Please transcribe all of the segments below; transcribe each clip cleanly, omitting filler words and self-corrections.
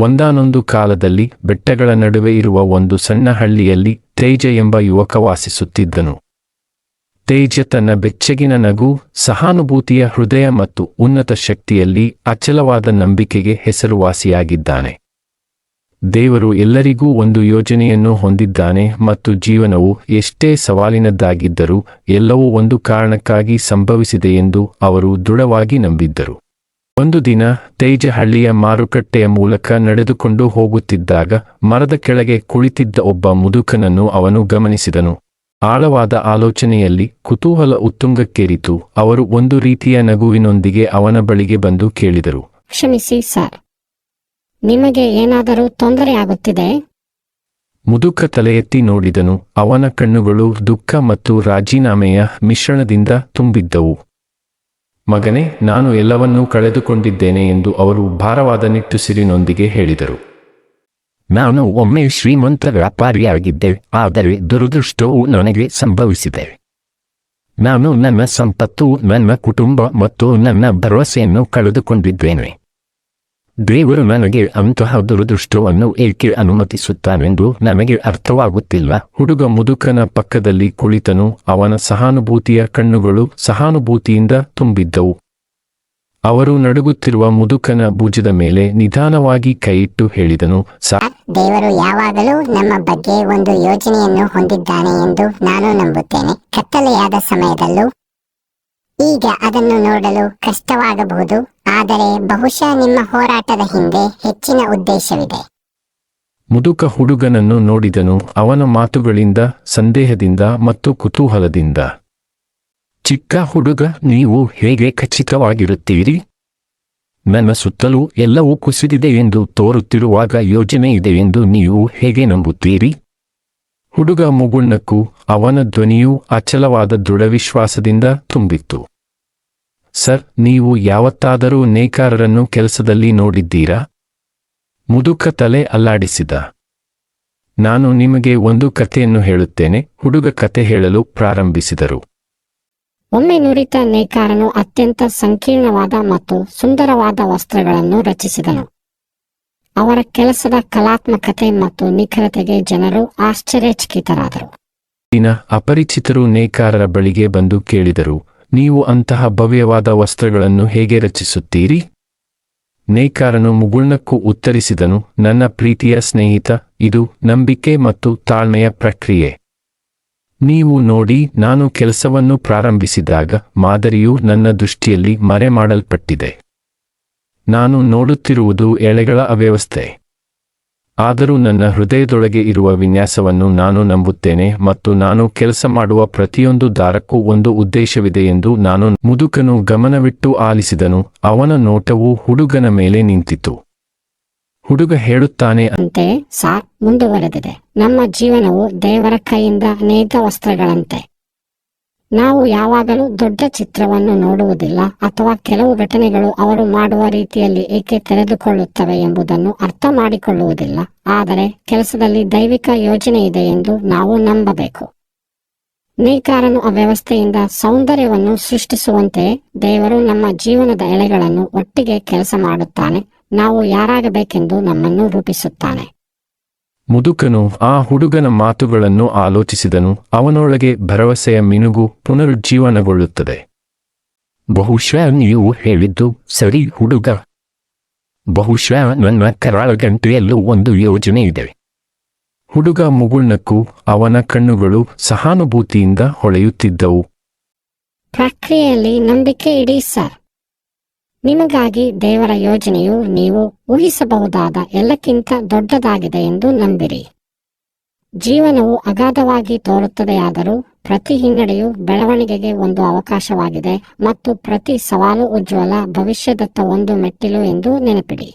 ಒಂದಾನೊಂದು ಕಾಲದಲ್ಲಿ ಬೆಟ್ಟಗಳ ನಡುವೆ ಇರುವ ಒಂದು ಸಣ್ಣ ಹಳ್ಳಿಯಲ್ಲಿ ತೇಜ ಎಂಬ ಯುವಕ ವಾಸಿಸುತ್ತಿದ್ದನು. ತೇಜ ತನ್ನ ಬೆಚ್ಚಗಿನ ನಗು, ಸಹಾನುಭೂತಿಯ ಹೃದಯ ಮತ್ತು ಉನ್ನತ ಶಕ್ತಿಯಲ್ಲಿ ಅಚಲವಾದ ನಂಬಿಕೆಗೆ ಹೆಸರುವಾಸಿಯಾಗಿದ್ದಾನೆ. ದೇವರು ಎಲ್ಲರಿಗೂ ಒಂದು ಯೋಜನೆಯನ್ನು ಹೊಂದಿದ್ದಾನೆ ಮತ್ತು ಜೀವನವು ಎಷ್ಟೇ ಸವಾಲಿನದ್ದಾಗಿದ್ದರೂ ಎಲ್ಲವೂ ಒಂದು ಕಾರಣಕ್ಕಾಗಿ ಸಂಭವಿಸಿದೆ ಎಂದು ಅವರು ದೃಢವಾಗಿ ನಂಬಿದ್ದರು. ಒಂದು ದಿನ ತೇಜ ಹಳ್ಳಿಯ ಮಾರುಕಟ್ಟೆಯ ಮೂಲಕ ನಡೆದುಕೊಂಡು ಹೋಗುತ್ತಿದ್ದಾಗ ಮರದ ಕೆಳಗೆ ಕುಳಿತಿದ್ದ ಒಬ್ಬ ಮುದುಕನನ್ನು ಅವನು ಗಮನಿಸಿದನು. ಆಳವಾದ ಆಲೋಚನೆಯಲ್ಲಿ ಕುತೂಹಲ ಉತ್ತುಂಗಕ್ಕೇರಿತು. ಅವರು ಒಂದು ರೀತಿಯ ನಗುವಿನೊಂದಿಗೆ ಅವನ ಬಳಿಗೆ ಬಂದು ಕೇಳಿದರು, ಕ್ಷಮಿಸಿ ಸರ್, ನಿಮಗೆ ಏನಾದರೂ ತೊಂದರೆಯಾಗುತ್ತಿದೆ? ಮುದುಕ ತಲೆ ಎತ್ತಿ ನೋಡಿದನು. ಅವನ ಕಣ್ಣುಗಳು ದುಃಖ ಮತ್ತು ರಾಜೀನಾಮೆಯ ಮಿಶ್ರಣದಿಂದ ತುಂಬಿದ್ದವು. ಮಗನೇ, ನಾನು ಎಲ್ಲವನ್ನೂ ಕಳೆದುಕೊಂಡಿದ್ದೇನೆ ಎಂದು ಅವರು ಭಾರವಾದ ನಿಟ್ಟುಸಿರಿನೊಂದಿಗೆ ಹೇಳಿದರು. ನಾನು ಒಮ್ಮೆ ಶ್ರೀಮಂತ ವ್ಯಾಪಾರಿಯಾಗಿದ್ದೆ, ಆದರೆ ದುರದೃಷ್ಟವು ನನಗೆ ಸಂಭವಿಸಿದೆ. ನಾನು ನನ್ನ ಸಂಪತ್ತು, ನನ್ನ ಕುಟುಂಬ ಮತ್ತು ನನ್ನ ಭರವಸೆಯನ್ನು ಕಳೆದುಕೊಂಡಿದ್ದೇನೆ. ದೇವರು ನನಗೆ ಅಂತಹ ದುರದೃಷ್ಟವನ್ನು ಏಕೆ ಅನುಮತಿಸುತ್ತಾನೆಂದು ನನಗೆ ಅರ್ಥವಾಗುತ್ತಿಲ್ಲ. ಹುಡುಗ ಮುದುಕನ ಪಕ್ಕದಲ್ಲಿ ಕುಳಿತನು. ಅವನ ಸಹಾನುಭೂತಿಯ ಕಣ್ಣುಗಳು ಸಹಾನುಭೂತಿಯಿಂದ ತುಂಬಿದ್ದವು. ಅವರು ನಡುಗುತ್ತಿರುವ ಮುದುಕನ ಭುಜದ ಮೇಲೆ ನಿಧಾನವಾಗಿ ಕೈಯಿಟ್ಟು ಹೇಳಿದನು, ದೇವರು ಯಾವಾಗಲೂ ನಮ್ಮ ಬಗ್ಗೆ ಒಂದು ಯೋಜನೆಯನ್ನು ಹೊಂದಿದ್ದಾನೆ ಎಂದು ನಾನು ನಂಬುತ್ತೇನೆ. ಕತ್ತಲೆಯಾದ ಸಮಯದಲ್ಲೂ ಈಗ ಅದನ್ನು ನೋಡಲು ಕಷ್ಟವಾಗಬಹುದು, ಆದರೆ ಬಹುಶಃ ನಿಮ್ಮ ಹೋರಾಟದ ಹಿಂದೆ ಹೆಚ್ಚಿನ ಉದ್ದೇಶವಿದೆ. ಮುದುಕ ಹುಡುಗನನ್ನು ನೋಡಿದನು. ಅವನ ಮಾತುಗಳಿಂದ ಸಂದೇಹದಿಂದ ಮತ್ತು ಕುತೂಹಲದಿಂದ, ಚಿಕ್ಕ ಹುಡುಗ, ನೀವು ಹೇಗೆ ಖಚಿತವಾಗಿರುತ್ತೀರಿ? ನನ್ನ ಸುತ್ತಲೂ ಎಲ್ಲವೂ ಕುಸಿದಿದೆ ಎಂದು ತೋರುತ್ತಿರುವಾಗ ಯೋಜನೆ ಇದೆ ಎಂದು ನೀವು ಹೇಗೆ ನಂಬುತ್ತೀರಿ? ಹುಡುಗ ಮುಗುಳ್ನಕ್ಕೂ ಅವನ ಧ್ವನಿಯೂ ಅಚಲವಾದ ದೃಢವಿಶ್ವಾಸದಿಂದ ತುಂಬಿತ್ತು. ಸರ್, ನೀವು ಯಾವತ್ತಾದರೂ ನೇಕಾರರನ್ನು ಕೆಲಸದಲ್ಲಿ ನೋಡಿದ್ದೀರಾ? ಮುದುಕ ತಲೆ ಅಲ್ಲಾಡಿಸಿದ. ನಾನು ನಿಮಗೆ ಒಂದು ಕಥೆಯನ್ನು ಹೇಳುತ್ತೇನೆ. ಹುಡುಗ ಕತೆ ಹೇಳಲು ಪ್ರಾರಂಭಿಸಿದರು. ಒಮ್ಮೆ ನುರಿತ ನೇಕಾರನು ಅತ್ಯಂತ ಸಂಕೀರ್ಣವಾದ ಮತ್ತು ಸುಂದರವಾದ ವಸ್ತ್ರಗಳನ್ನು ರಚಿಸಿದನು. ಅವರ ಕೆಲಸದ ಕಲಾತ್ಮಕತೆ ಮತ್ತು ನಿಖರತೆಗೆ ಜನರು ಆಶ್ಚರ್ಯಚಕಿತರಾದರು. ದಿನ ಅಪರಿಚಿತರು ನೇಕಾರರ ಬಳಿಗೆ ಬಂದು ಕೇಳಿದರು, ನೀವು ಅಂತಹ ಭವ್ಯವಾದ ವಸ್ತ್ರಗಳನ್ನು ಹೇಗೆ ರಚಿಸುತ್ತೀರಿ? ನೇಕಾರನು ಮುಗುಳ್ನಕ್ಕೂ ಉತ್ತರಿಸಿದನು, ನನ್ನ ಪ್ರೀತಿಯ ಸ್ನೇಹಿತ, ಇದು ನಂಬಿಕೆ ಮತ್ತು ತಾಳ್ಮೆಯ ಪ್ರಕ್ರಿಯೆ. ನೀವು ನೋಡಿ, ನಾನು ಕೆಲಸವನ್ನು ಪ್ರಾರಂಭಿಸಿದಾಗ ಮಾದರಿಯು ನನ್ನ ದೃಷ್ಟಿಯಲ್ಲಿ ಮರೆಮಾಡಲ್ಪಟ್ಟಿದೆ. ನಾನು ನೋಡುತ್ತಿರುವುದು ಎಳೆಗಳ ಅವ್ಯವಸ್ಥೆ. ಆದರೂ ನನ್ನ ಹೃದಯದೊಳಗೆ ಇರುವ ವಿನ್ಯಾಸವನ್ನು ನಾನು ನಂಬುತ್ತೇನೆ ಮತ್ತು ನಾನು ಕೆಲಸ ಮಾಡುವ ಪ್ರತಿಯೊಂದು ದಾರಕ್ಕೂ ಒಂದು ಉದ್ದೇಶವಿದೆ ಎಂದು ನಾನು. ಮುದುಕನು ಗಮನವಿಟ್ಟು ಆಲಿಸಿದನು. ಅವನ ನೋಟವು ಹುಡುಗನ ಮೇಲೆ ನಿಂತಿತು. ಹುಡುಗ ಹೇಳುತ್ತಾನೆ, ಅಂತೆ ಸಾರ್ ಮುಂದುವರೆದಿದೆ. ನಮ್ಮ ಜೀವನವು ದೇವರ ಕೈಯಿಂದ ನೇಯ್ದ ವಸ್ತ್ರಗಳಂತೆ. ನಾವು ಯಾವಾಗಲೂ ದೊಡ್ಡ ಚಿತ್ರವನ್ನು ನೋಡುವುದಿಲ್ಲ ಅಥವಾ ಕೆಲವು ಘಟನೆಗಳು ಅವರು ಮಾಡುವ ರೀತಿಯಲ್ಲಿ ಏಕೆ ತೆರೆದುಕೊಳ್ಳುತ್ತವೆ ಎಂಬುದನ್ನು ಅರ್ಥ ಮಾಡಿಕೊಳ್ಳುವುದಿಲ್ಲ. ಆದರೆ ಕೆಲಸದಲ್ಲಿ ದೈವಿಕ ಯೋಜನೆ ಇದೆ ಎಂದು ನಾವು ನಂಬಬೇಕು. ನೇಕಾರನು ಅವ್ಯವಸ್ಥೆಯಿಂದ ಸೌಂದರ್ಯವನ್ನು ಸೃಷ್ಟಿಸುವಂತೆ ದೇವರು ನಮ್ಮ ಜೀವನದ ಎಳೆಗಳನ್ನು ಒಟ್ಟಿಗೆ ಕೆಲಸ ಮಾಡುತ್ತಾನೆ. ನಾವು ಯಾರಾಗಬೇಕೆಂದು ನಮ್ಮನ್ನು ರೂಪಿಸುತ್ತಾನೆ. ಮುದುಕನು ಆ ಹುಡುಗನ ಮಾತುಗಳನ್ನು ಆಲೋಚಿಸಿದನು. ಅವನೊಳಗೆ ಭರವಸೆಯ ಮಿನುಗು ಪುನರುಜ್ಜೀವನಗೊಳ್ಳುತ್ತದೆ. ಬಹುಶಃ ನೀವು ಹೇಳಿದ್ದು ಸರಿ ಹುಡುಗ. ಬಹುಶಃ ನನ್ನ ಕರಾಳಗಂಟೆಯಲ್ಲೂ ಒಂದು ಯೋಜನೆ ಇದೆ. ಹುಡುಗ ಮುಗುಳ್ನಕ್ಕೂ ಅವನ ಕಣ್ಣುಗಳು ಸಹಾನುಭೂತಿಯಿಂದ ಹೊಳೆಯುತ್ತಿದ್ದವು. ಪ್ರಕ್ರಿಯೆಯಲ್ಲಿ ನಂಬಿಕೆ ಇಡಿ ಸರ್. ನಿಮಗಾಗಿ ದೇವರ ಯೋಜನೆಯು ನೀವು ಊಹಿಸಬಹುದಾದ ಎಲ್ಲಕ್ಕಿಂತ ದೊಡ್ಡದಾಗಿದೆ ಎಂದು ನಂಬಿರಿ. ಜೀವನವು ಅಗಾಧವಾಗಿ ತೋರುತ್ತದೆಯಾದರೂ ಪ್ರತಿ ಹಿನ್ನಡೆಯು ಬೆಳವಣಿಗೆಗೆ ಒಂದು ಅವಕಾಶವಾಗಿದೆ ಮತ್ತು ಪ್ರತಿ ಸವಾಲು ಉಜ್ವಲ ಭವಿಷ್ಯದತ್ತ ಒಂದು ಮೆಟ್ಟಿಲು ಎಂದು ನೆನಪಿಡಿ.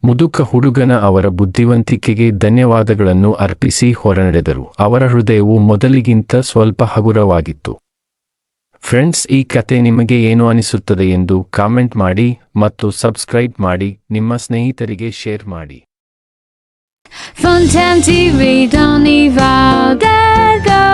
ಮುದುಕ ಹುಡುಗನ ಅವರ ಬುದ್ಧಿವಂತಿಕೆಗೆ ಧನ್ಯವಾದಗಳನ್ನು ಅರ್ಪಿಸಿ ಹೊರನಡೆದರು. ಅವರ ಹೃದಯವು ಮೊದಲಿಗಿಂತ ಸ್ವಲ್ಪ ಹಗುರವಾಗಿತ್ತು. ಫ್ರೆಂಡ್ಸ್, ಈ ಕತೆ ನಿಮಗೆ ಏನು ಅನಿಸುತ್ತದೆ ಎಂದು ಕಾಮೆಂಟ್ ಮಾಡಿ ಮತ್ತು ಸಬ್ಸ್ಕ್ರೈಬ್ ಮಾಡಿ. ನಿಮ್ಮ ಸ್ನೇಹಿತರಿಗೆ ಶೇರ್ ಮಾಡಿ. Fontaine TV, don't leave out there go.